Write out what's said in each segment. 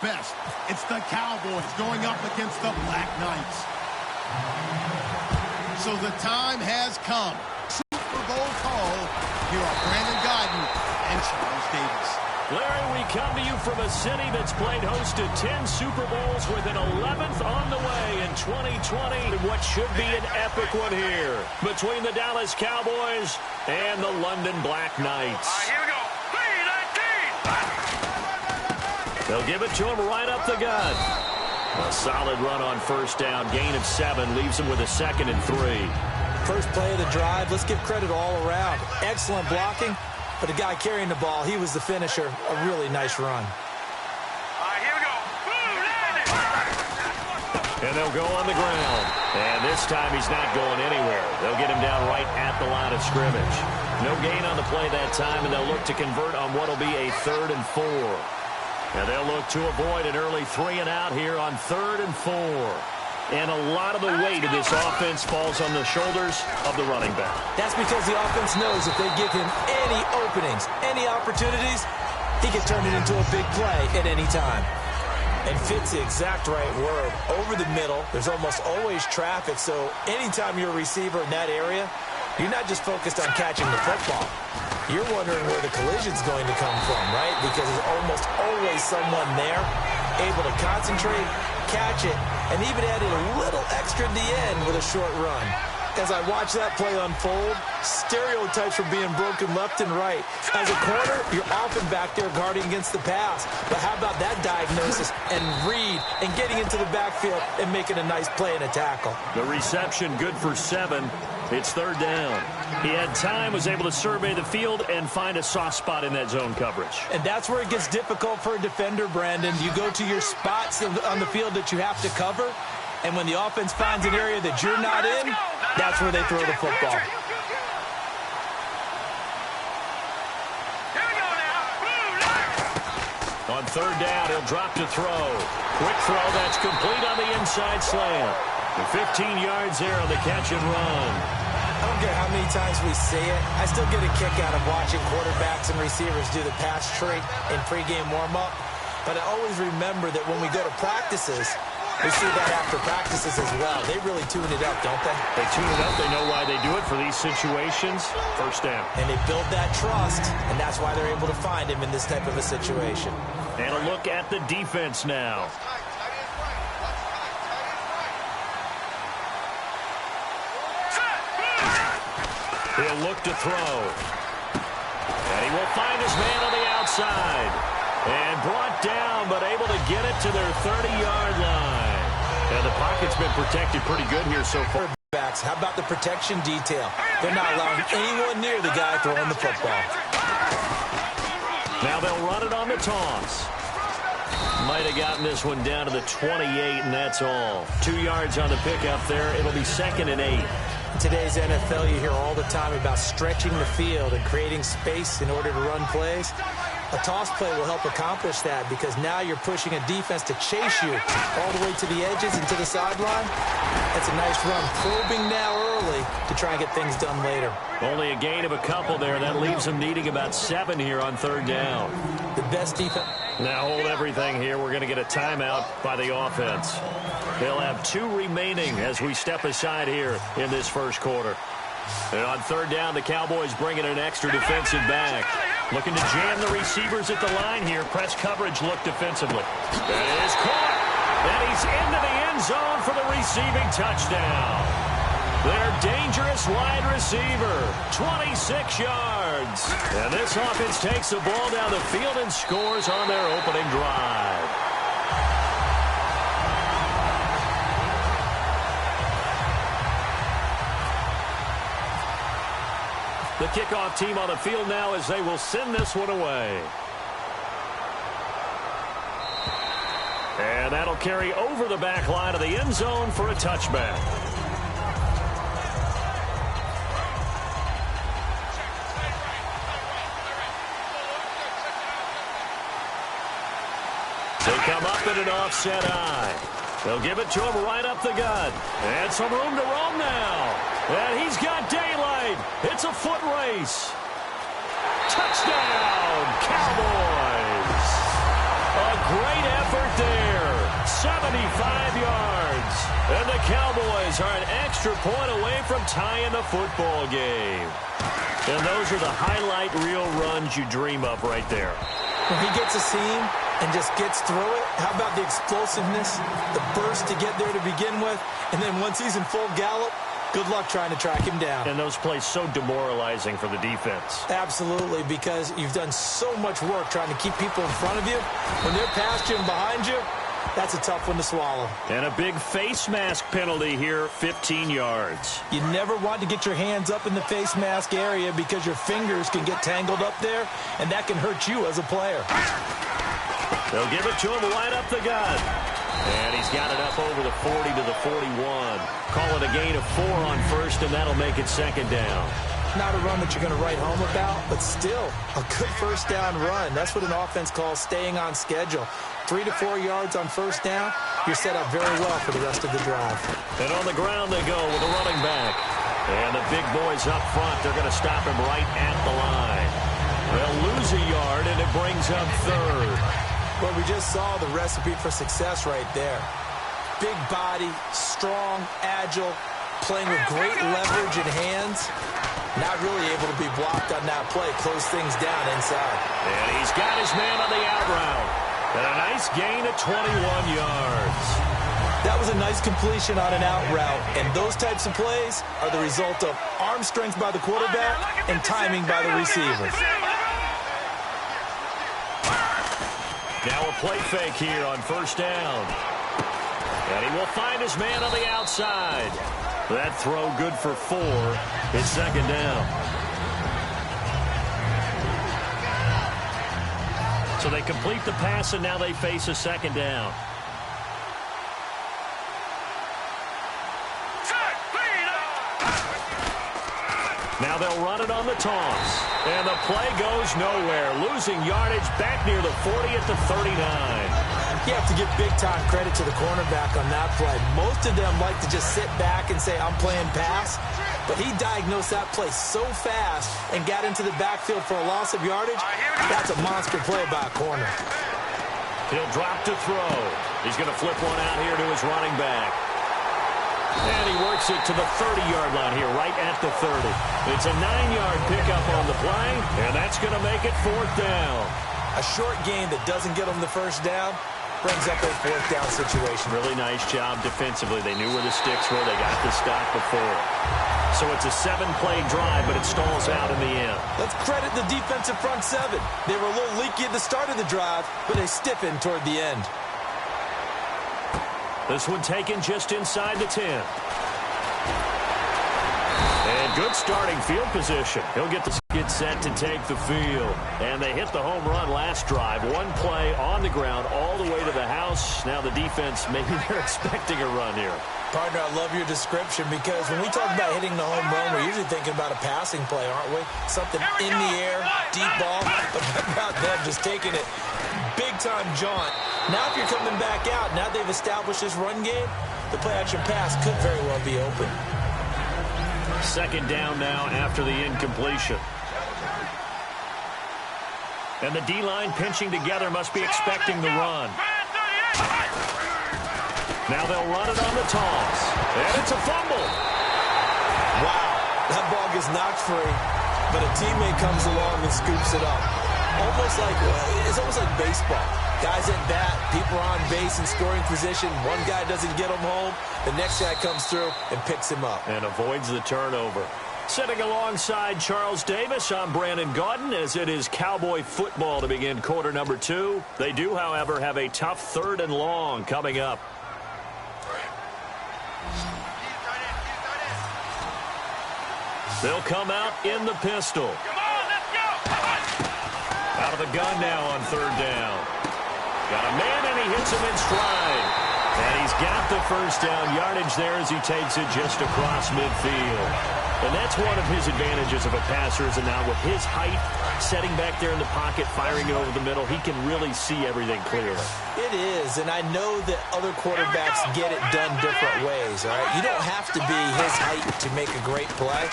best. It's the Cowboys going up against the Black Knights. So the time has come. Super Bowl call. Here are Brandon Gaudin and Charles Davis. Larry, we come to you from a city that's played host to 10 Super Bowls with an 11th on the way in 2020. What should be an epic one here between the Dallas Cowboys and the London Black Knights. Here we go. They'll give it to him right up the gut. A solid run on first down. Gain of 7 leaves him with a 2nd and 3. First play of the drive. Let's give credit all around. Excellent blocking, but the guy carrying the ball, he was the finisher. A really nice run. Here we go. And they'll go on the ground. And this time he's not going anywhere. They'll get him down right at the line of scrimmage. No gain on the play that time, and they'll look to convert on what will be a 3rd and 4. And they'll look to avoid an early 3 and out here on 3rd and 4. And a lot of the weight of this offense falls on the shoulders of the running back. That's because the offense knows if they give him any openings, any opportunities, he can turn it into a big play at any time. And fit's the exact right word. Over the middle, there's almost always traffic, so anytime you're a receiver in that area, you're not just focused on catching the football. You're wondering where the collision's going to come from, right? Because there's almost always someone there able to concentrate, catch it, and even added a little extra at the end with a short run. As I watch that play unfold, stereotypes are being broken left and right. As a corner, you're often back there guarding against the pass. But how about that diagnosis and read and getting into the backfield and making a nice play and a tackle? The reception good for 7. It's 3rd down. He had time, was able to survey the field and find a soft spot in that zone coverage. And that's where it gets difficult for a defender, Brandon. You go to your spots on the field that you have to cover, and when the offense finds an area that you're not in, that's where they throw the football. On 3rd down, he'll drop to throw. Quick throw, that's complete on the inside slant. 15 yards there on the catch and run. I don't care how many times we see it. I still get a kick out of watching quarterbacks and receivers do the pass tree in pregame warm-up. But I always remember that when we go to practices, we see that after practices as well. They really tune it up, don't they? They tune it up. They know why they do it for these situations. First down. And they build that trust, and that's why they're able to find him in this type of a situation. And a look at the defense now. He'll look to throw. And he will find his man on the outside. And brought down, but able to get it to their 30-yard line. And the pocket's been protected pretty good here so far. How about the protection detail? They're not allowing anyone near the guy throwing the football. Now they'll run it on the toss. Might have gotten this one down to the 28, and that's all. 2 yards on the pickup there. It'll be 2nd and 8. In today's NFL, you hear all the time about stretching the field and creating space in order to run plays. A toss play will help accomplish that because now you're pushing a defense to chase you all the way to the edges and to the sideline. That's a nice run, probing now early to try and get things done later. Only a gain of a couple there. That leaves them needing about 7 here on 3rd down. The best defense. Now hold everything here. We're going to get a timeout by the offense. They'll have 2 remaining as we step aside here in this first quarter. And on 3rd down, the Cowboys bringing an extra defensive back. Looking to jam the receivers at the line here. Press coverage look defensively. That is caught. And he's into the end zone for the receiving touchdown. Their dangerous wide receiver, 26 yards. And this offense takes the ball down the field and scores on their opening drive. The kickoff team on the field now as they will send this one away. And that'll carry over the back line of the end zone for a touchback. They come up in an offset eye. They'll give it to him right up the gut. And some room to roam now. And he's got daylight. It's a foot race. Touchdown, Cowboys. A great effort there. 75 yards. And the Cowboys are an extra point away from tying the football game. And those are the highlight reel runs you dream of right there. When he gets a seam and just gets through it, how about the explosiveness, the burst to get there to begin with, and then once he's in full gallop, good luck trying to track him down. And those plays so demoralizing for the defense. Absolutely, because you've done so much work trying to keep people in front of you. When they're past you and behind you, that's a tough one to swallow. And a big face mask penalty here, 15 yards. You never want to get your hands up in the face mask area because your fingers can get tangled up there, and that can hurt you as a player. They'll give it to him right up the gut. And he's got it up over the 40 to the 41. Call it a gain of 4 on first, and that'll make it second down. Not a run that you're going to write home about, but still a good first down run. That's what an offense calls staying on schedule. 3 to 4 yards on first down, you're set up very well for the rest of the drive. And on the ground they go with a running back. And the big boys up front, they're going to stop him right at the line. They'll lose a yard, and it brings up third. Well, we just saw the recipe for success right there. Big body, strong, agile, playing with great leverage in hands. Not really able to be blocked on that play. Close things down inside. And he's got his man on the out route. And a nice gain of 21 yards. That was a nice completion on an out route. And those types of plays are the result of arm strength by the quarterback and timing by the receiver. Now a play fake here on first down. And he will find his man on the outside. That throw good for 4. It's second down. So they complete the pass, and now they face a second down. Now they'll run it on the toss. And the play goes nowhere. Losing yardage back near the 40 at the 39. You have to give big-time credit to the cornerback on that play. Most of them like to just sit back and say, I'm playing pass. But he diagnosed that play so fast and got into the backfield for a loss of yardage. That's a monster play by a corner. He'll drop to throw. He's going to flip one out here to his running back. And he works it to the 30-yard line here, right at the 30. It's a 9-yard pickup on the play, and that's going to make it fourth down. A short gain that doesn't get him the first down brings up a fourth down situation. Really nice job defensively. They knew where the sticks were. They got the stop before. So it's a 7-play drive, but it stalls out in the end. Let's credit the defensive front 7. They were a little leaky at the start of the drive, but they stiffened toward the end. This one taken just inside the 10. And good starting field position. He'll get set to take the field. And they hit the home run last drive. One play on the ground all the way to the house. Now the defense, maybe they're expecting a run here. Partner, I love your description because when we talk about hitting the home run, we're usually thinking about a passing play, aren't we? Something in the air, deep ball. But about them just taking it big-time jaunt. Now if you're coming back out, now they've established this run game, the play-action pass could very well be open. Second down now after the incompletion. And the D-line pinching together must be expecting the run. Now they'll run it on the toss. And it's a fumble. Wow, that ball gets knocked free, but a teammate comes along and scoops it up. It's almost like baseball. Guys at bat, people are on base in scoring position. One guy doesn't get him home. The next guy comes through and picks him up. And avoids the turnover. Sitting alongside Charles Davis, I'm Brandon Gaudin as it is Cowboy football to begin quarter number 2. They do, however, have a tough 3rd and long coming up. They'll come out in the pistol. Out of the gun now on 3rd down. Got a man, and he hits him in stride. And he's got the first down yardage there as he takes it just across midfield. And that's one of his advantages of a passer, is now with his height, setting back there in the pocket, firing it over the middle, he can really see everything clearly. It is, and I know that other quarterbacks get it done different ways, all right? You don't have to be his height to make a great play.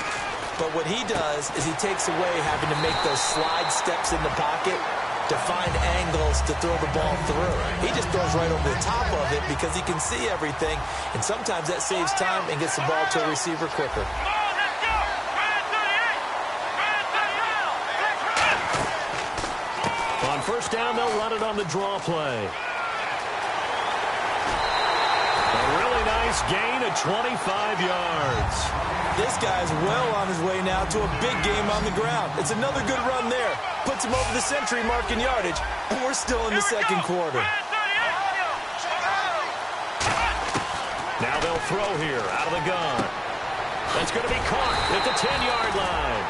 But what he does is he takes away having to make those slide steps in the pocket. to find angles to throw the ball through. He just throws right over the top of it because he can see everything, and sometimes that saves time and gets the ball to a receiver quicker. On first down, they'll run it on the draw play. A really nice gain of 25 yards. This guy's well on his way now to a big game on the ground. It's another good run there. Puts him over the century mark in yardage, and we're still in the second quarter. Now they'll throw here out of the gun. That's going to be caught at the 10-yard line.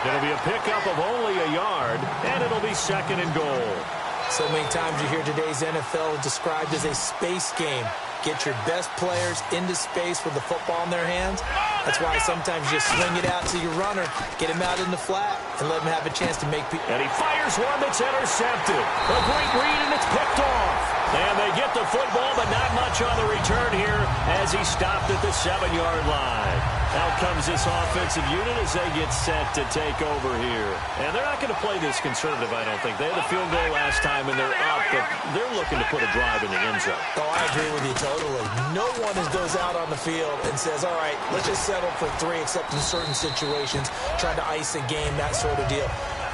It'll be a pickup of only a yard, and it'll be second and goal. So many times you hear today's NFL described as a space game. Get your best players into space with the football in their hands. That's why sometimes you swing it out to your runner, get him out in the flat, and let him have a chance to make people. And he fires one that's intercepted. A great read, and it's picked off. And they get the football, but not much on the return here as he stopped at the 7-yard line. Out comes this offensive unit as they get set to take over here. And they're not going to play this conservative, I don't think. They had a field goal last time, and they're up, but they're looking to put a drive in the end zone. Oh, I agree with you totally. No one goes out on the field and says, all right, let's just settle for 3, except in certain situations, trying to ice a game, that sort of deal.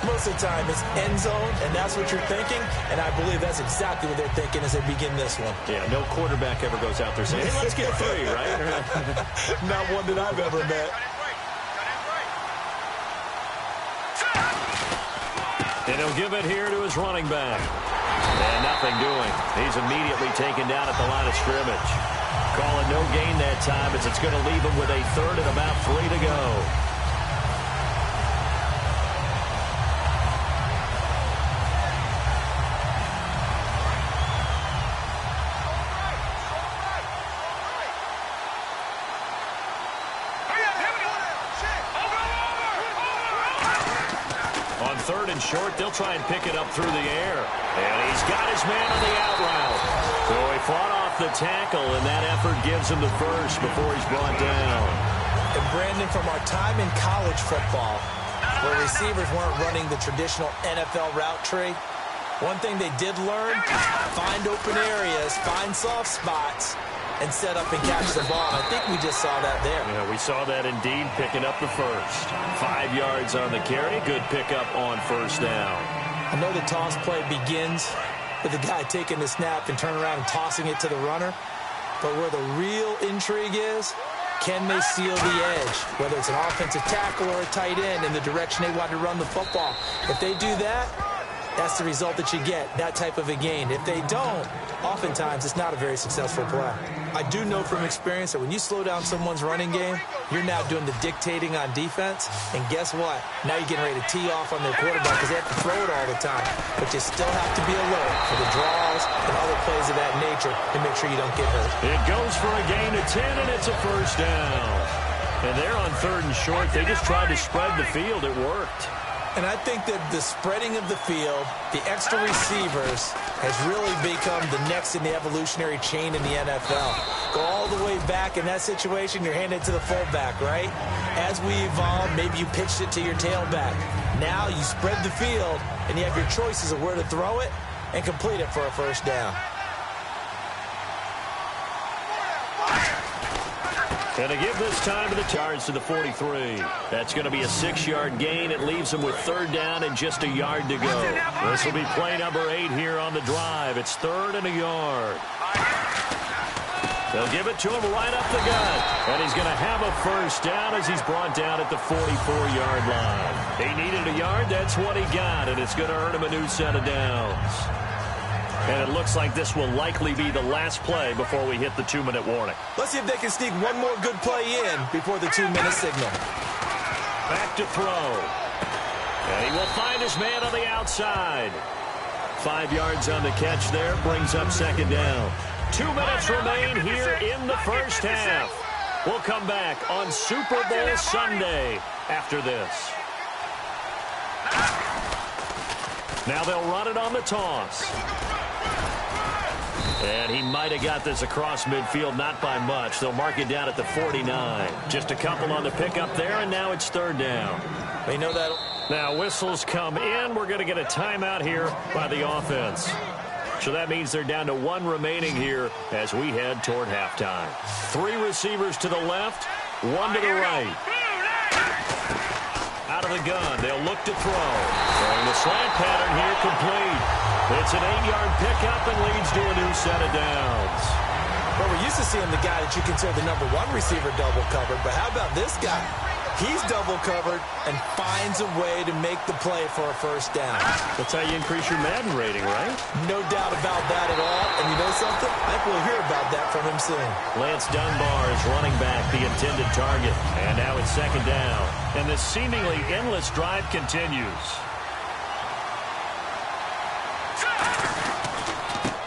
Most of the time, it's end zone, and that's what you're thinking, and I believe that's exactly what they're thinking as they begin this one. Yeah, no quarterback ever goes out there saying, hey, let's get 3, right? Not one that I've ever met. And he'll give it here to his running back. And nothing doing. He's immediately taken down at the line of scrimmage. Calling no gain that time as it's going to leave him with a third and about 3 to go. Third and short, they'll try and pick it up through the air. And he's got his man on the out route. So he fought off the tackle, and that effort gives him the first before he's brought down. And Brandon, from our time in college football, where receivers weren't running the traditional NFL route tree, one thing they did learn, find open areas, find soft spots, and set up and catch the ball. I think we just saw that there. Yeah, we saw that indeed, picking up the first. 5 yards on the carry. Good pickup on first down. I know the toss play begins with the guy taking the snap and turning around and tossing it to the runner. But where the real intrigue is, can they seal the edge? Whether it's an offensive tackle or a tight end in the direction they want to run the football. If they do that, that's the result that you get, that type of a gain. If they don't, oftentimes it's not a very successful play. I do know from experience that when you slow down someone's running game, you're now doing the dictating on defense. And guess what? Now you're getting ready to tee off on their quarterback because they have to throw it all the time. But you still have to be alert for the draws and other plays of that nature to make sure you don't get hurt. It goes for a gain of 10, and it's a first down. And they're on third and short. They just tried to spread the field. It worked. And I think that the spreading of the field, the extra receivers, has really become the next in the evolutionary chain in the NFL. Go all the way back in that situation, you're handed to the fullback, right? As we evolve, maybe you pitched it to your tailback. Now you spread the field, and you have your choices of where to throw it and complete it for a first down. And to give this time to the Chargers to the 43. That's going to be a 6-yard gain. It leaves them with third down and just a yard to go. This will be play number 8 here on the drive. It's third and a yard. They'll give it to him right up the gut. And he's going to have a first down as he's brought down at the 44-yard line. He needed a yard. That's what he got. And it's going to earn him a new set of downs. And it looks like this will likely be the last play before we hit the 2-minute warning. Let's see if they can sneak one more good play in before the 2-minute signal. Back to throw. And he will find his man on the outside. 5 yards on the catch there. Brings up second down. 2 minutes remain here in the first half. We'll come back on Super Bowl Sunday after this. Now they'll run it on the toss. And he might have got this across midfield, not by much. They'll mark it down at the 49. Just a couple on the pickup there, and now it's third down. You know Now whistles come in. We're going to get a timeout here by the offense. So that means they're down to 1 remaining here as we head toward halftime. 3 receivers to the left, 1 to the right. Out of the gun, they'll look to throw. Throwing the slant pattern here complete. It's an 8-yard pickup and leads to a new set of downs. Well, we're used to seeing the guy that you consider the number 1 receiver double covered, but how about this guy? He's double covered and finds a way to make the play for a first down. That's how you increase your Madden rating, right? No doubt about that at all. And you know something? I think we'll hear about that from him soon. Lance Dunbar is running back, the intended target. And now it's second down. And this seemingly endless drive continues.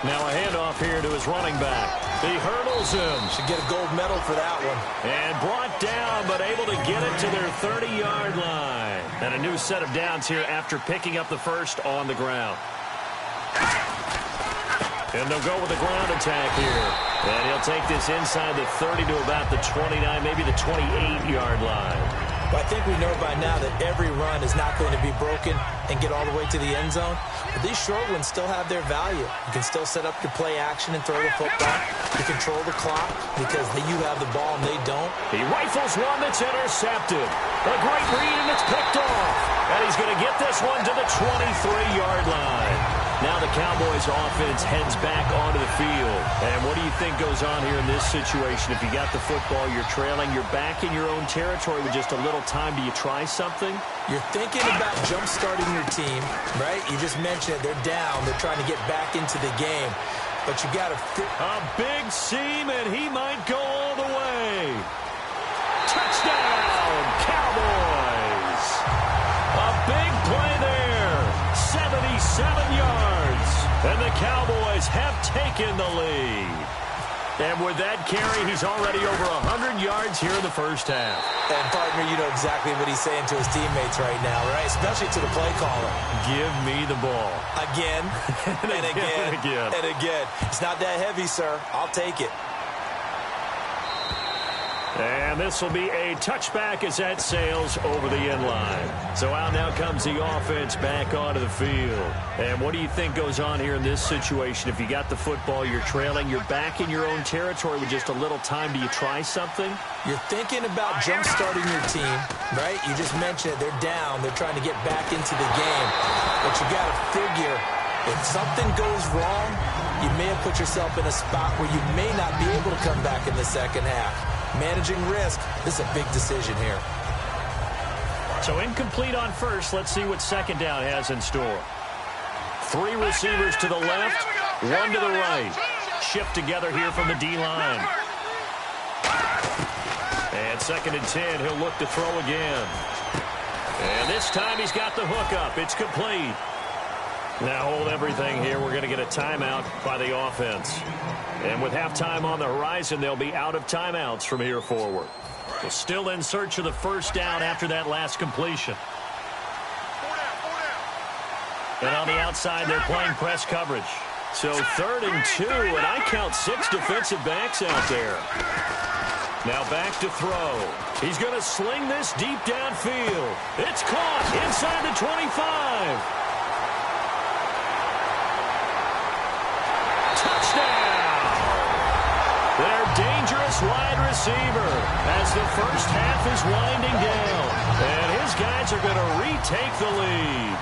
Now a handoff here to his running back. He hurdles him. Should get a gold medal for that one. And brought down, but able to get it to their 30-yard line. And a new set of downs here after picking up the first on the ground. And they'll go with the ground attack here. And he'll take this inside the 30 to about the 29, maybe the 28-yard line. Well, I think we know by now that every run is not going to be broken and get all the way to the end zone. But these short ones still have their value. You can still set up your play action and throw the football. You control the clock because you have the ball and they don't. He rifles one that's intercepted. A great read and it's picked off. And he's going to get this one to the 23-yard line. Now the Cowboys offense heads back onto the field. And what do you think goes on here in this situation? If you got the football, you're trailing, you're back in your own territory with just a little time. Do you try something? You're thinking about jump-starting your team, right? You just mentioned it. They're down. They're trying to get back into the game. But you got to fit. A big seam, and he might go all the way. Touchdown, Cowboys. A big play there. 77 yards. And the Cowboys have taken the lead. And with that carry, he's already over 100 yards here in the first half. And, partner, you know exactly what he's saying to his teammates right now, right? Especially to the play caller. Give me the ball. Again, and again, and again. It's not that heavy, sir. I'll take it. And this will be a touchback as that sails over the end line. So out now comes the offense back onto the field. And what do you think goes on here in this situation? If you got the football, you're trailing, you're back in your own territory with just a little time. Do you try something? You're thinking about jump-starting your team, right? You just mentioned it. They're down. They're trying to get back into the game. But you got to figure, if something goes wrong, you may have put yourself in a spot where you may not be able to come back in the second half. Managing risk, this is a big decision here. So incomplete on first. Let's see what second down has in store. 3 receivers to the left, 1 to the right. Shift together here from the D-line. And second and 10, he'll look to throw again. And this time he's got the hook up. It's complete. Now hold everything here. We're going to get a timeout by the offense. And with halftime on the horizon, they'll be out of timeouts from here forward. So still in search of the first down after that last completion. And on the outside, they're playing press coverage. So 3rd and 2, and I count 6 defensive backs out there. Now back to throw. He's going to sling this deep downfield. It's caught inside the 25. Their dangerous wide receiver as the first half is winding down. And his guys are going to retake the lead.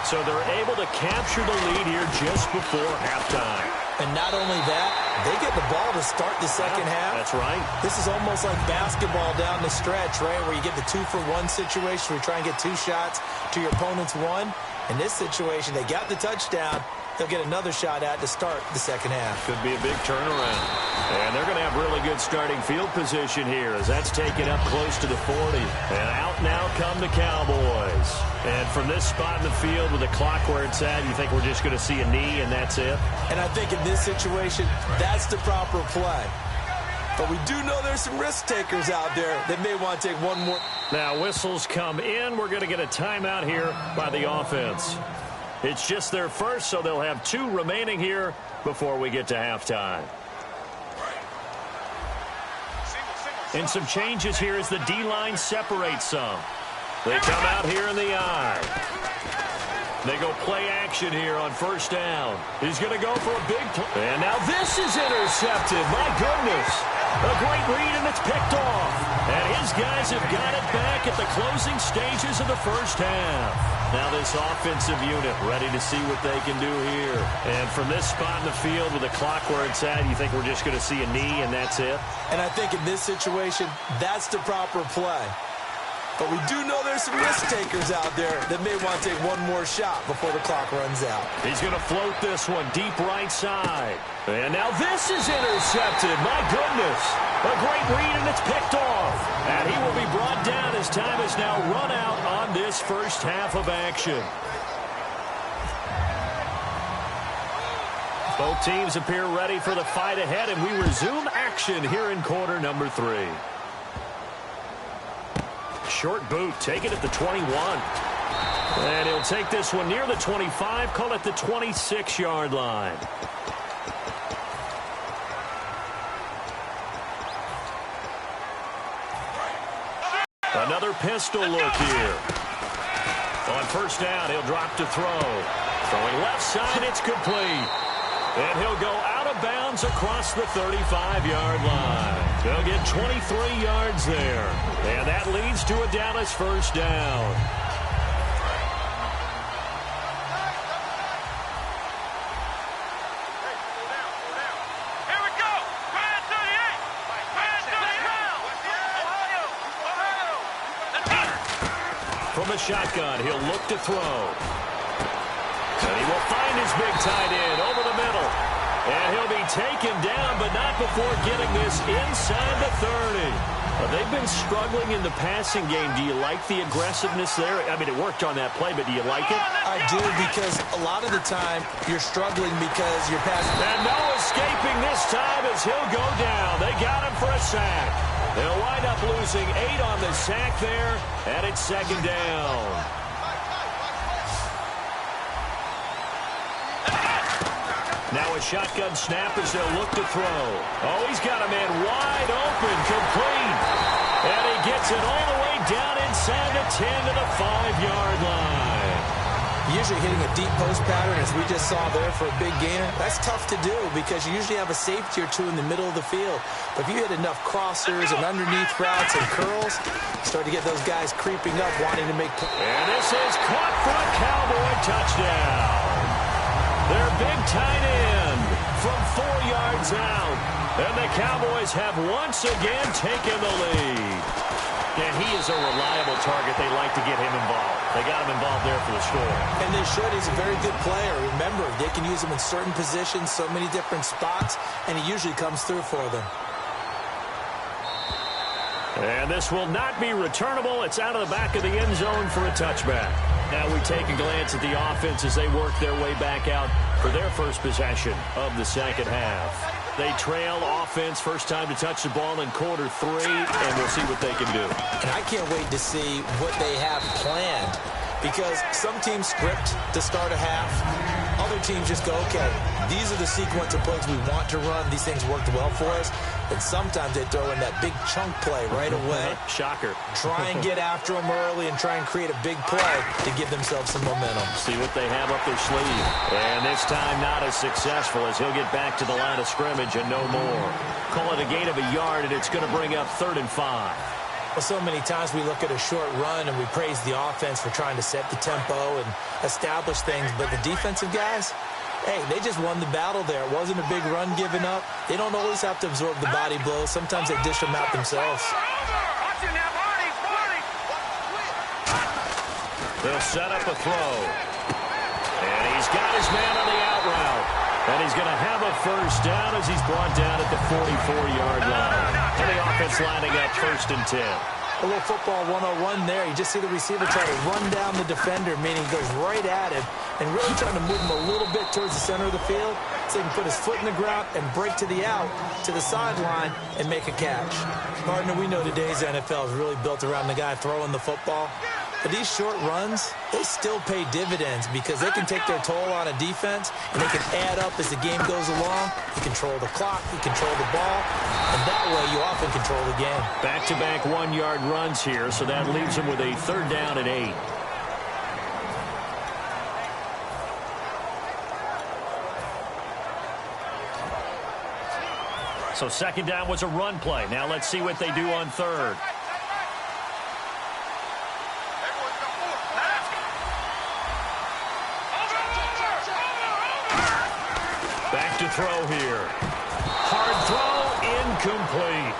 So they're able to capture the lead here just before halftime. And not only that, they get the ball to start the second half. That's right. This is almost like basketball down the stretch, right, where you get the 2-for-1 situation where you try and get 2 shots to your opponent's 1. In this situation, they got the touchdown. They'll get another shot at to start the second half. Could be a big turnaround. And they're going to have really good starting field position here as that's taken up close to the 40. And out now come the Cowboys. And from this spot in the field with the clock where it's at, you think we're just going to see a knee and that's it? And I think in this situation, that's the proper play. But we do know there's some risk takers out there that may want to take one more. Now whistles come in. We're going to get a timeout here by the offense. It's just their first, so they'll have 2 remaining here before we get to halftime. And some changes here as the D-line separates some. They come out here in the eye. They go play action here on first down. He's going to go for a big play. And now this is intercepted. My goodness. A great read, and it's picked off. And his guys have got it back at the closing stages of the first half. Now this offensive unit ready to see what they can do here. And from this spot in the field with the clock where it's at, you think we're just going to see a knee and that's it? And I think in this situation, that's the proper play. But we do know there's some risk takers out there that may want to take one more shot before the clock runs out. He's going to float this one deep right side. And now this is intercepted. My goodness. A great read, and it's picked off. And he will be brought down as time is now run out on this first half of action. Both teams appear ready for the fight ahead, and we resume action here in quarter number 3. Short boot, take it at the 21. And he'll take this one near the 25, call it the 26-yard line. Another pistol look here. On first down, he'll drop to throw. Throwing left side, it's complete. And he'll go out of bounds across the 35-yard line. They'll get 23 yards there. And that leads to a Dallas first down. Here we go. Brand 38. Brand 38. Ohio. From a shotgun, he'll look to throw. And he will find his big tight end over the middle. And he'll be taken down, but not before getting this inside the 30. They've been struggling in the passing game. Do you like the aggressiveness there? I mean, it worked on that play, but do you like it? I do, because a lot of the time you're struggling because you're passing. And no escaping this time as he'll go down. They got him for a sack. They'll wind up losing 8 on the sack there, and it's second down. Now a shotgun snap as they'll look to throw. Oh, he's got a man wide open, complete. And he gets it all the way down inside the 10 to the 5-yard line. Usually hitting a deep post pattern, as we just saw there for a big gainer, that's tough to do because you usually have a safety or two in the middle of the field. But if you hit enough crossers and underneath routes and curls, start to get those guys creeping up, wanting to make plays. And this is caught for a Cowboy touchdown. Their big tight end from 4 yards out. And the Cowboys have once again taken the lead. And he is a reliable target. They like to get him involved. They got him involved there for the score. And they should. He's a very good player. Remember, they can use him in certain positions, so many different spots, and he usually comes through for them. And this will not be returnable. It's out of the back of the end zone for a touchback. Now we take a glance at the offense as they work their way back out for their first possession of the second half. They trail offense, first time to touch the ball in quarter 3, and we'll see what they can do. And I can't wait to see what they have planned, because some teams script to start a half. Other teams just go, okay, these are the sequence of plays we want to run. These things worked well for us. And sometimes they throw in that big chunk play right away. Shocker. Try and get after them early and try and create a big play to give themselves some momentum. See what they have up their sleeve. And this time not as successful as he'll get back to the line of scrimmage and no more. Call it a gain of a yard, and it's going to bring up 3rd and 5. Well, so many times we look at a short run and we praise the offense for trying to set the tempo and establish things, but the defensive guys, hey, they just won the battle there. It wasn't a big run given up. They don't always have to absorb the body blows. Sometimes they dish them out themselves. They'll set up a throw. And he's got his man on the out route. And he's going to have a first down as he's brought down at the 44-yard line. And the offense lining up 1st and 10. A little football 101 there. You just see the receiver try to run down the defender, meaning he goes right at him and really trying to move him a little bit towards the center of the field so he can put his foot in the ground and break to the out, to the sideline, and make a catch. Partner, we know today's NFL is really built around the guy throwing the football. But these short runs, they still pay dividends because they can take their toll on a defense, and they can add up as the game goes along. You control the clock, you control the ball, and that way you often control the game. Back-to-back one-yard runs here, so that leaves them with a 3rd down and 8. So 2nd down was a run play. Now let's see what they do on 3rd. Back to throw here. Hard throw, incomplete.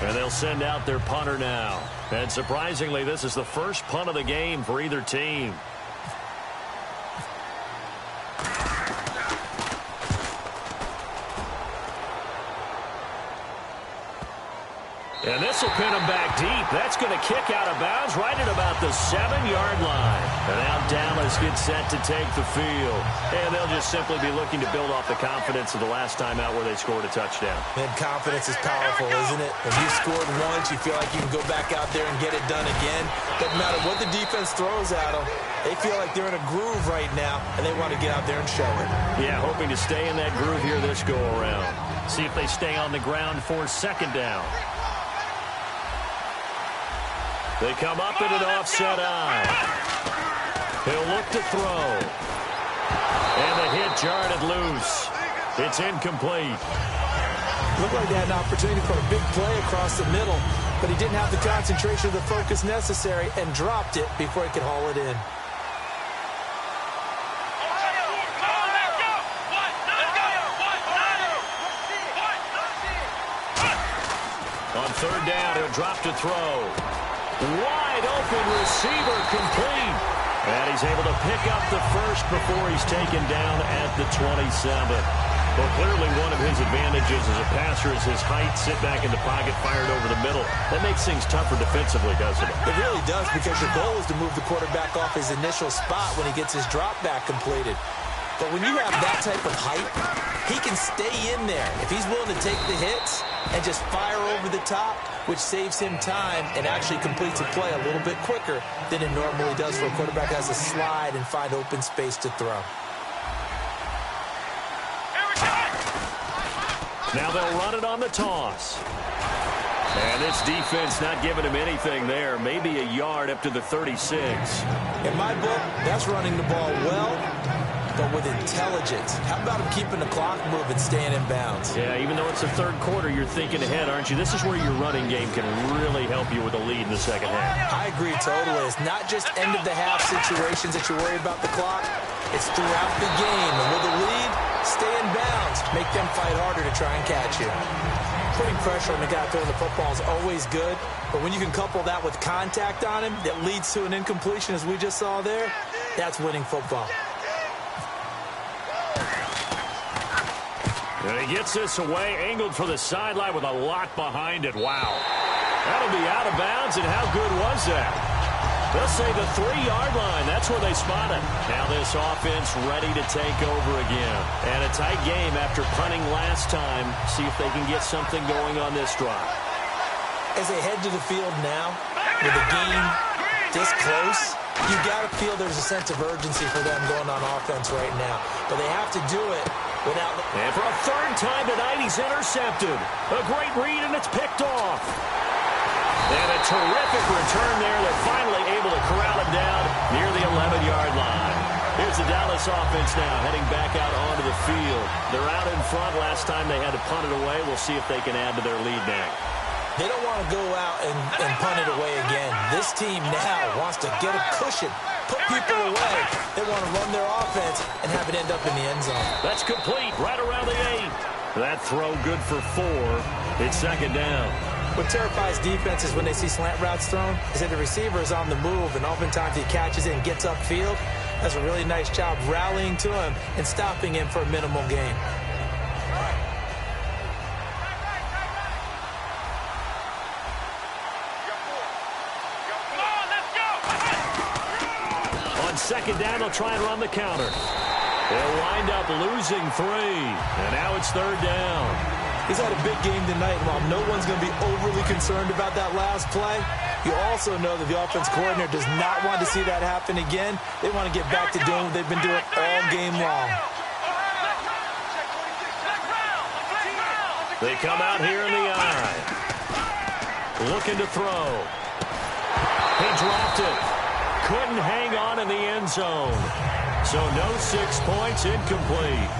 And they'll send out their punter now. And surprisingly, this is the first punt of the game for either team. And this will pin him back deep. That's going to kick out of bounds right at about the 7-yard line. And now Dallas gets set to take the field. And they'll just simply be looking to build off the confidence of the last time out where they scored a touchdown. Man, confidence is powerful, isn't it? When you scored once, you feel like you can go back out there and get it done again. Doesn't matter what the defense throws at them. They feel like they're in a groove right now, and they want to get out there and show it. Yeah, hoping to stay in that groove here this go-around. See if they stay on the ground for 2nd down. They come up in an offset eye. He'll look to throw. And the hit jarred it loose. It's incomplete. Looked like they had an opportunity for a big play across the middle, but he didn't have the concentration or the focus necessary and dropped it before he could haul it in. On 3rd down, he'll drop to throw. Wide open receiver complete. And he's able to pick up the first before he's taken down at the 27. Well, clearly one of his advantages as a passer is his height, sit back in the pocket, fired over the middle. That makes things tougher defensively, doesn't it? It really does, because your goal is to move the quarterback off his initial spot when he gets his drop back completed. But when you have that type of height, he can stay in there. If he's willing to take the hits and just fire over the top, which saves him time and actually completes a play a little bit quicker than it normally does for a quarterback that has to slide and find open space to throw. Now they'll run it on the toss. And this defense not giving him anything there. Maybe a yard up to the 36. In my book, that's running the ball well, but with intelligence. How about him keeping the clock moving, staying in bounds? Yeah, even though it's the 3rd quarter, you're thinking ahead, aren't you? This is where your running game can really help you with a lead in the 2nd half. I agree totally. It's not just end-of-the-half situations that you worry about the clock. It's throughout the game. And with a lead, stay in bounds. Make them fight harder to try and catch you. Putting pressure on the guy throwing the football is always good, but when you can couple that with contact on him that leads to an incompletion, as we just saw there, that's winning football. And he gets this away, angled for the sideline with a lot behind it. Wow. That'll be out of bounds, and how good was that? They'll say the 3-yard line. That's where they spot it. Now this offense ready to take over again. And a tight game after punting last time. See if they can get something going on this drive. As they head to the field now, with the game this close, you got to feel there's a sense of urgency for them going on offense right now. But they have to do it without... And for a 3rd time tonight, he's intercepted. A great read, and it's picked off. And a terrific return there. They're finally able to corral him down near the 11-yard line. Here's the Dallas offense now heading back out onto the field. They're out in front. Last time they had to punt it away. We'll see if they can add to their lead now. They don't want to go out and punt it away again. This team now wants to get a cushion, put people away. They want to run their offense and have it end up in the end zone. That's complete right around the 8. That throw good for 4. It's 2nd down. What terrifies defenses when they see slant routes thrown is that the receiver is on the move, and oftentimes he catches it and gets upfield. Does a really nice job rallying to him and stopping him for a minimal gain. second down, they'll try and run the counter. They'll wind up losing 3, and now it's third down. He's had a big game tonight, and while no one's going to be overly concerned about that last play, you also know that the offense coordinator does not want to see that happen again. They want to get back to doing what they've been doing all game long. They come out here in the eye. Looking to throw. He dropped it. Couldn't hang on in the end zone. So no 6 points, incomplete.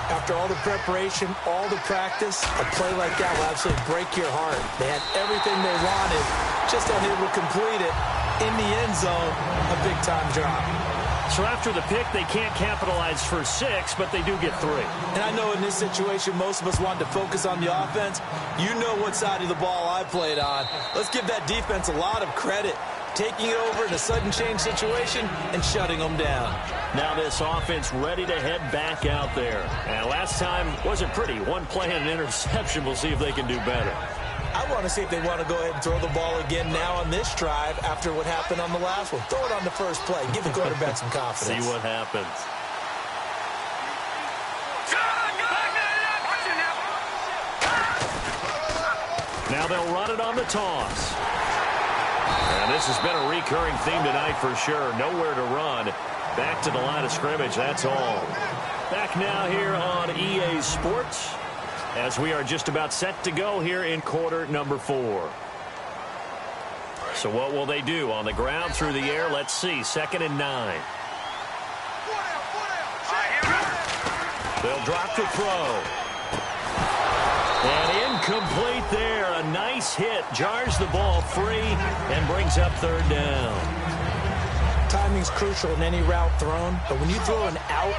After all the preparation, all the practice, a play like that will absolutely break your heart. They had everything they wanted, just unable to complete it. In the end zone, a big-time drop. So after the pick, they can't capitalize for 6, but they do get 3. And I know in this situation, most of us want to focus on the offense. You know what side of the ball I played on. Let's give that defense a lot of credit, taking it over in a sudden change situation and shutting them down. Now this offense ready to head back out there. And last time wasn't pretty. One play and an interception. We'll see if they can do better. I want to see if they want to go ahead and throw the ball again now on this drive after what happened on the last one. Throw it on the first play. Give the quarterback some confidence. See what happens. Now they'll run it on the toss. And this has been a recurring theme tonight for sure. Nowhere to run. Back to the line of scrimmage, that's all. Back now here on EA Sports as we are just about set to go here in quarter number 4. So what will they do? On the ground, through the air, let's see. 2nd and 9. They'll drop to throw. And incomplete there. A nice hit. Jars the ball free and brings up 3rd down. Timing's crucial in any route thrown, but when you throw an out,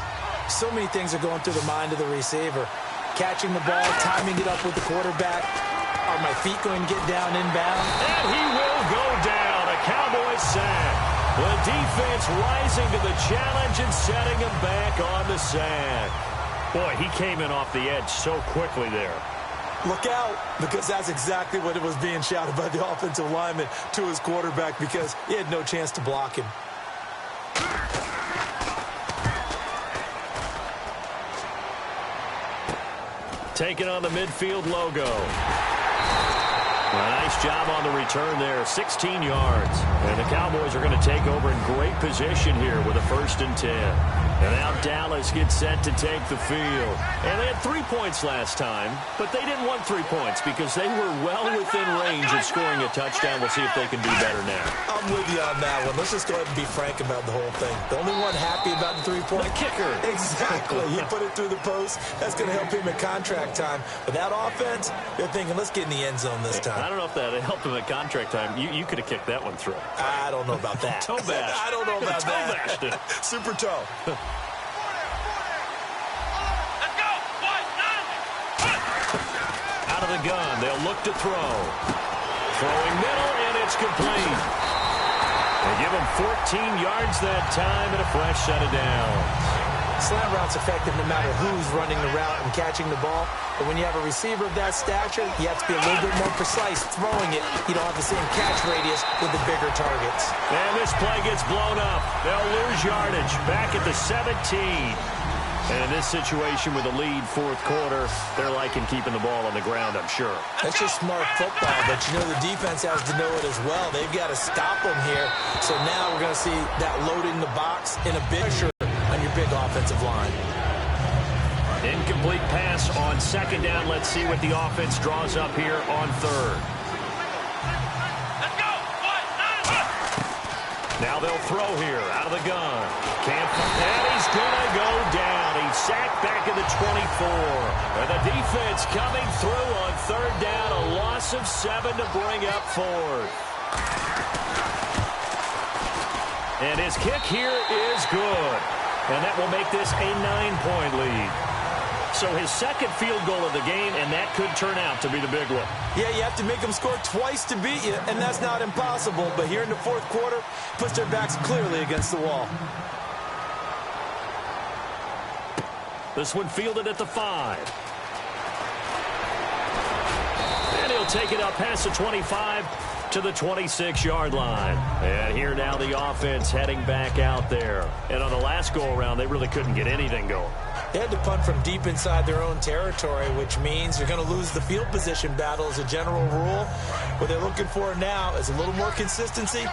so many things are going through the mind of the receiver. Catching the ball, timing it up with the quarterback. Are my feet going to get down inbound? And he will go down. A Cowboys sack. The defense rising to the challenge and setting him back on the sack. Boy, he came in off the edge so quickly there. Look out, because that's exactly what it was being shouted by the offensive lineman to his quarterback because he had no chance to block him. Taking on the midfield logo. A nice job on the return there. 16 yards. And the Cowboys are going to take over in great position here with a 1st and 10. And now Dallas gets set to take the field. And they had 3 points last time, but they didn't want 3 points because they were well within range of scoring a touchdown. We'll see if they can do better now. I'm with you on that one. Let's just go ahead and be frank about the whole thing. The only one happy about the 3-point? The kicker. Exactly. He put it through the post. That's going to help him in contract time. But that offense, they're thinking, let's get in the end zone this time. I don't know if that helped him at contract time. You could have kicked that one through. I don't know about that. Toe bash. I don't know about that. Toe bashed it. Super toe. Out of the gun, they'll look to throw. Throwing middle, and it's complete. They give him 14 yards that time and a fresh set of downs. Slant route's effective no matter who's running the route and catching the ball. But when you have a receiver of that stature, you have to be a little bit more precise throwing it. You don't have the same catch radius with the bigger targets. And this play gets blown up. They'll lose yardage back at the 17. And in this situation with a lead 4th quarter, they're liking keeping the ball on the ground, I'm sure. That's just smart football, but you know the defense has to know it as well. They've got to stop them here. So now we're going to see that loading the box in a big pressure on your big offensive line. Incomplete pass on 2nd down. Let's see what the offense draws up here on 3rd. Let's go. Now they'll throw here out of the gun. And he's going to go down. He's sacked back at the 24. And the defense coming through on 3rd down. A loss of 7 to bring up 4th. And his kick here is good. And that will make this a 9-point lead. So his 2nd field goal of the game, and that could turn out to be the big one. Yeah, you have to make them score twice to beat you, and that's not impossible. But here in the 4th quarter, puts their backs clearly against the wall. This one fielded at the 5. And he'll take it up past the 25 to the 26-yard line. And here now the offense heading back out there. And on the last go-around, they really couldn't get anything going. They had to punt from deep inside their own territory, which means you're going to lose the field position battle as a general rule. What they're looking for now is a little more consistency,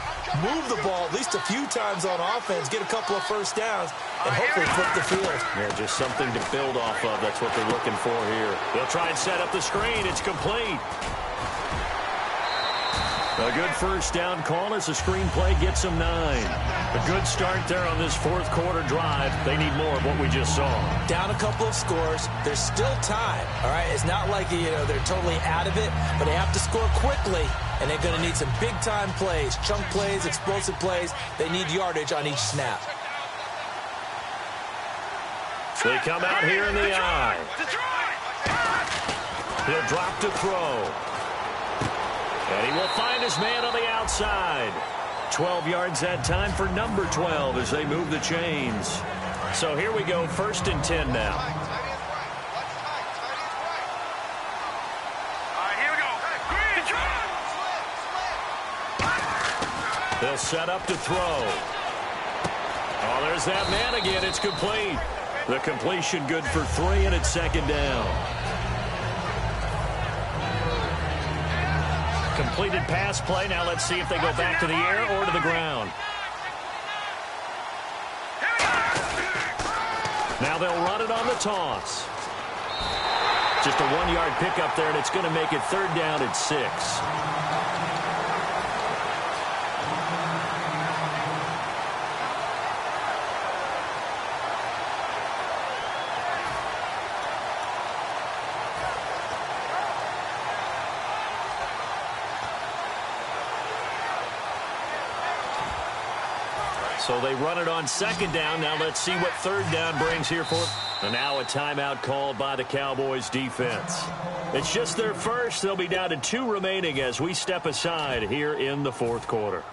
move the ball at least a few times on offense, get a couple of first downs, and hopefully flip the field. Yeah, just something to build off of. That's what they're looking for here. They'll try and set up the screen. It's complete. A good first down call as the screenplay gets them 9. A good start there on this fourth quarter drive. They need more of what we just saw. Down a couple of scores. There's still time. All right, it's not like they're totally out of it, but they have to score quickly, and they're going to need some big-time plays, chunk plays, explosive plays. They need yardage on each snap. So they come out here in the eye. He'll drop to throw. And he will find his man on the outside. 12 yards that time for number 12 as they move the chains. So here we go, 1st and 10 now. All right, here we go. Green. They'll set up to throw. Oh, there's that man again. It's complete. The completion good for 3, and it's 2nd down. Completed pass play. Now let's see if they go back to the air or to the ground. Now they'll run it on the toss. Just a 1-yard pickup there, and it's going to make it 3rd down at 6. So they run it on 2nd down. Now let's see what 3rd down brings here for. And now a timeout called by the Cowboys defense. It's just their first. They'll be down to 2 remaining as we step aside here in the 4th quarter.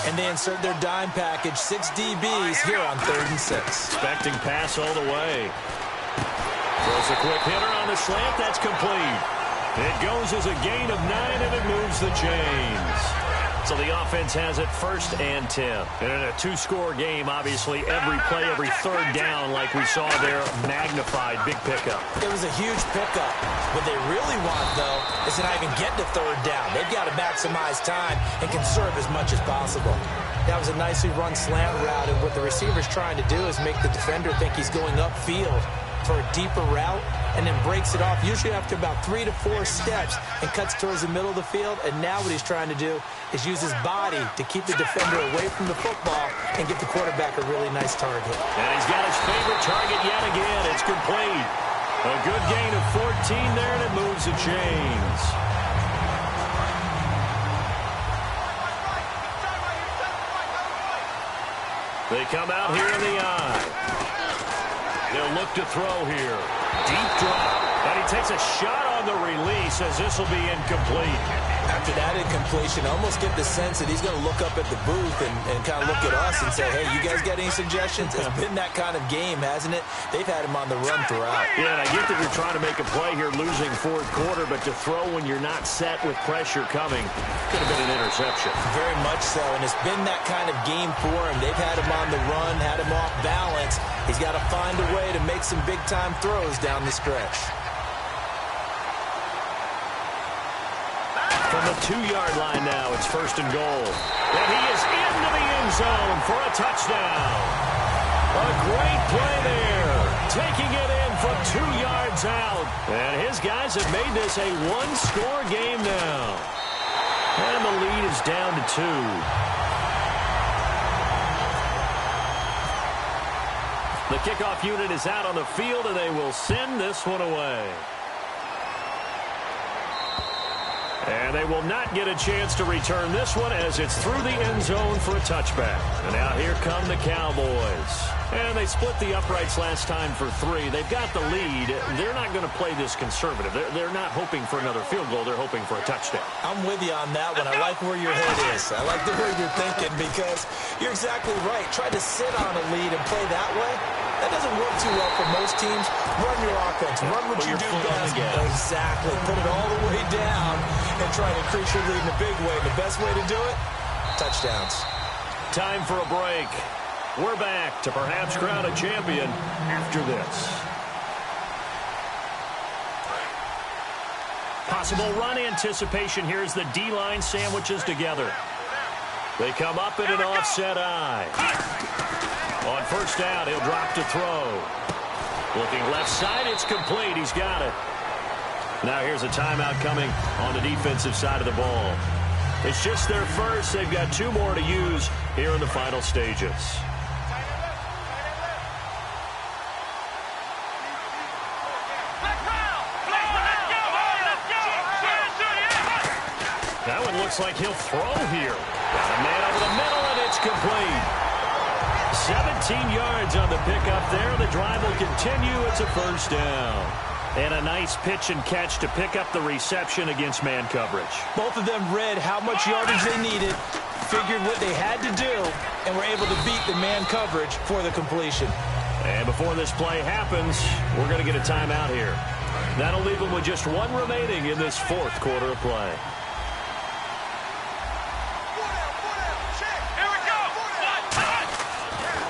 And they insert their dime package, 6 DBs here on 3rd and 6. Expecting pass all the way. Throws a quick hitter on the slant. That's complete. It goes as a gain of 9, and it moves the chains. So the offense has it 1st and 10. And in a 2-score game, obviously, every play, every 3rd down, like we saw there, magnified, big pickup. It was a huge pickup. What they really want, though, is to not even get to 3rd down. They've got to maximize time and conserve as much as possible. That was a nicely run slant route, and what the receiver's trying to do is make the defender think he's going upfield for a deeper route, and then breaks it off, usually after about 3 to 4 steps, and cuts towards the middle of the field. And now what he's trying to do is use his body to keep the defender away from the football and give the quarterback a really nice target. And he's got his favorite target yet again. It's complete. A good gain of 14 there, and it moves the chains. They come out here in the eye. They'll look to throw here. Deep drop. And he takes a shot on the release as this will be incomplete. After that incompletion, I almost get the sense that he's going to look up at the booth and kind of look at us and say, hey, you guys got any suggestions? It's been that kind of game, hasn't it? They've had him on the run throughout. Yeah, and I get that you're trying to make a play here losing 4th quarter, but to throw when you're not set with pressure coming could have been an interception. Very much so, and it's been that kind of game for him. They've had him on the run, had him off balance. He's got to find a way to make some big-time throws down the stretch. From the 2-yard line now, it's 1st and goal. And he is into the end zone for a touchdown. A great play there. Taking it in from 2 yards out. And his guys have made this a 1-score game now. And the lead is down to 2. The kickoff unit is out on the field, and they will send this one away. And they will not get a chance to return this one as it's through the end zone for a touchback. And now here come the Cowboys. And they split the uprights last time for 3. They've got the lead. They're not going to play this conservative. They're not hoping for another field goal. They're hoping for a touchdown. I'm with you on that one. I like where your head is. I like the way you're thinking because you're exactly right. Try to sit on a lead and play that way. That doesn't work too well for most teams. Run your offense. Run what you do best. Exactly. Put it all the way down and try to increase your lead in a big way. The best way to do it, touchdowns. Time for a break. We're back to perhaps crown a champion after this. Possible run anticipation here as the D-line sandwiches together. They come up in an offset eye. On first down, he'll drop to throw. Looking left side, it's complete. He's got it. Now here's a timeout coming on the defensive side of the ball. It's just their first. They've got 2 more to use here in the final stages. That one looks like he'll throw here. Got a man over the middle, and it's complete. 17 yards on the pickup there. The drive will continue. It's a first down. And a nice pitch and catch to pick up the reception against man coverage. Both of them read how much yardage they needed, figured what they had to do, and were able to beat the man coverage for the completion. And before this play happens, we're going to get a timeout here. That'll leave them with just 1 remaining in this 4th quarter of play.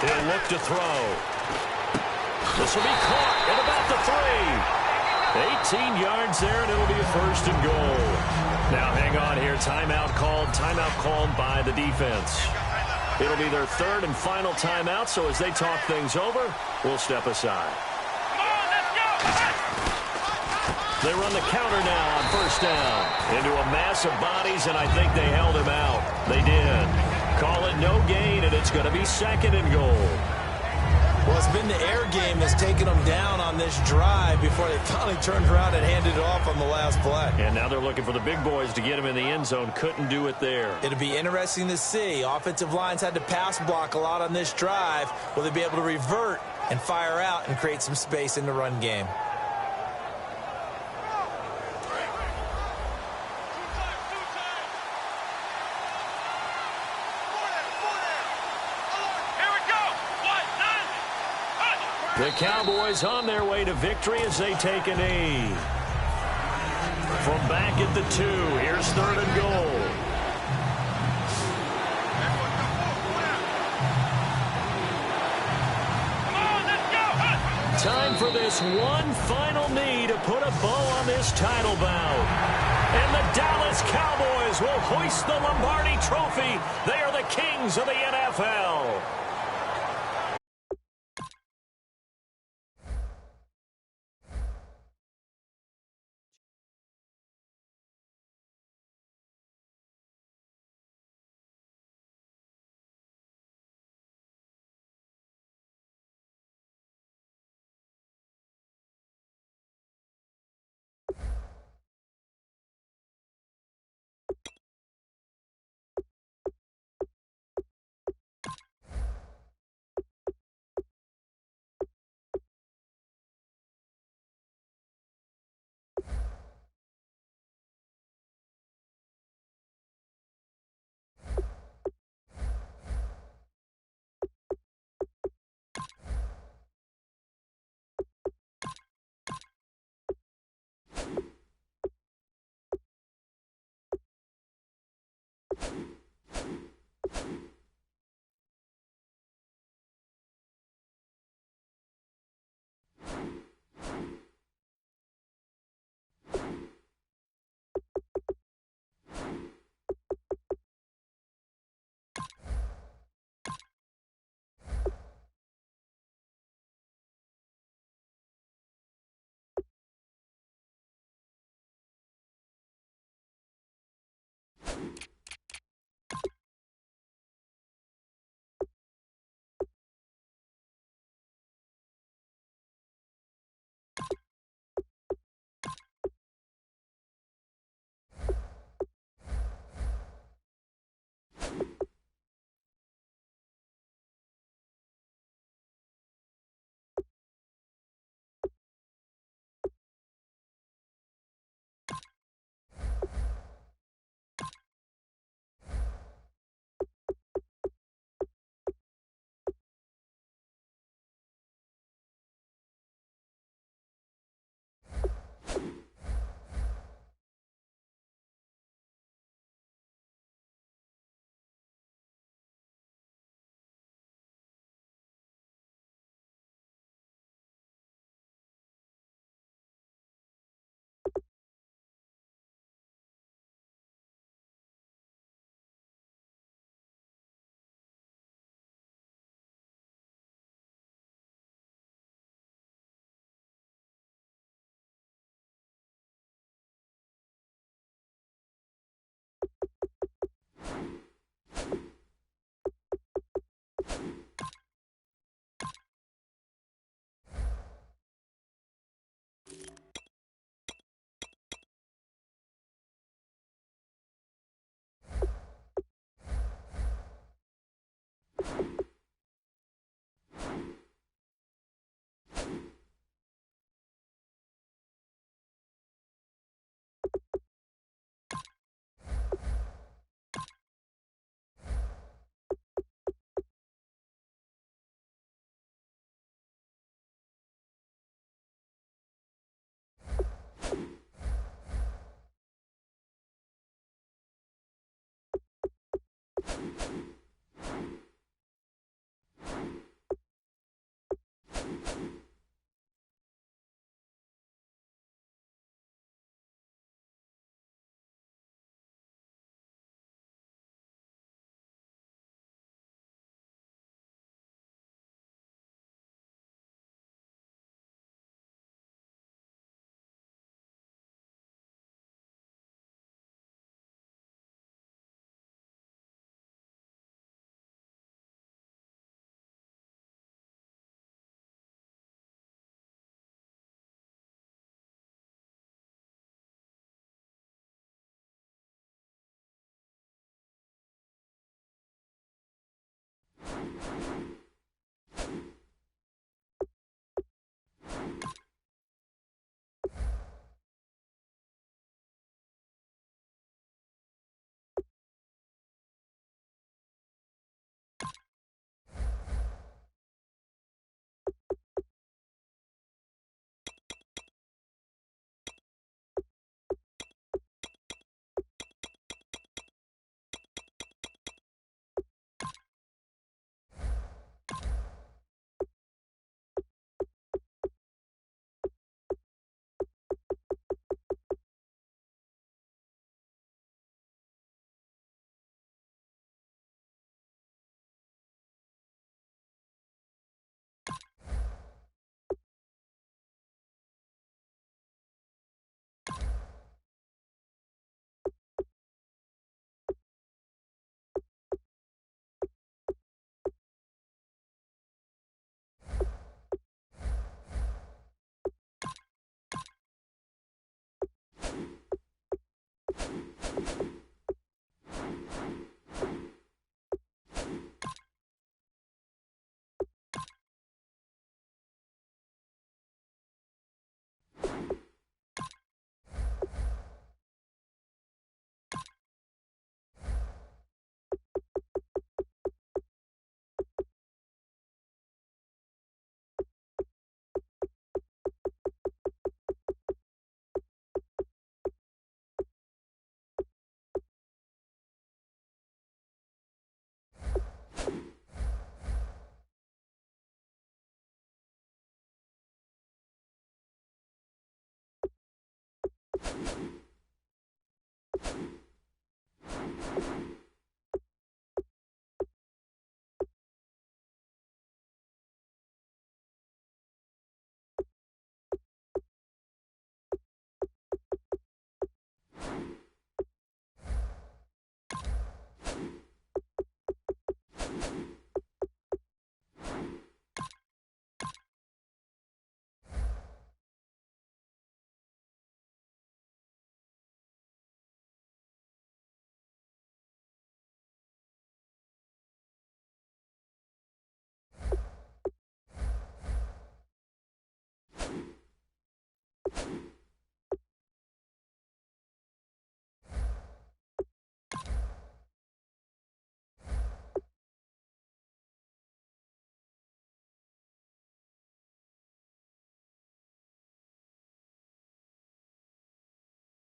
He'll look to throw. This will be caught at about the 3. 18 yards there, and it'll be a first and goal. Now, hang on here. Timeout called by the defense. It'll be their 3rd and final timeout, so as they talk things over, we'll step aside. They run the counter now on first down. Into a mass of bodies, and I think they held him out. They did. Call it no gain, and it's going to be 2nd and goal. Well, it's been the air game that's taken them down on this drive before they finally turned around and handed it off on the last play. And now they're looking for the big boys to get him in the end zone. Couldn't do it there. It'll be interesting to see. Offensive lines had to pass block a lot on this drive. Will they be able to revert and fire out and create some space in the run game? The Cowboys on their way to victory as they take a knee. From back at the 2, here's 3rd and goal. Time for this one final knee to put a bow on this title bout. And the Dallas Cowboys will hoist the Lombardi Trophy. They are the kings of the NFL. you